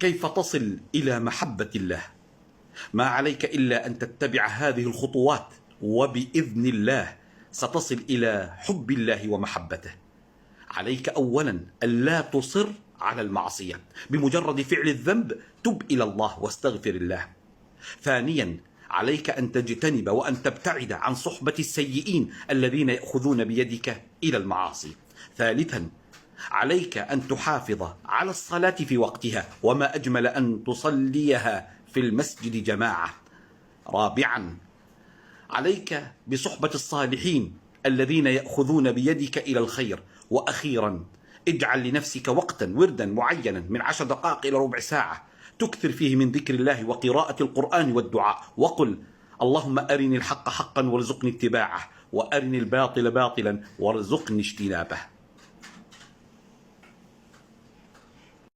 كيف تصل إلى محبة الله؟ ما عليك إلا أن تتبع هذه الخطوات، وبإذن الله ستصل إلى حب الله ومحبته. عليك أولا ألا تصر على المعصية، بمجرد فعل الذنب تب إلى الله واستغفر الله. ثانيا عليك أن تجتنب وأن تبتعد عن صحبة السيئين الذين يأخذون بيدك إلى المعاصي. ثالثا عليك أن تحافظ على الصلاة في وقتها، وما أجمل أن تصليها في المسجد جماعة. رابعا عليك بصحبة الصالحين الذين يأخذون بيدك إلى الخير. وأخيرا اجعل لنفسك وقتا وردا معينا من 10 دقائق إلى ربع ساعة تكثر فيه من ذكر الله وقراءة القرآن والدعاء، وقل اللهم أرني الحق حقا وارزقني اتباعه، وأرني الباطل باطلا وارزقني اجتنابه.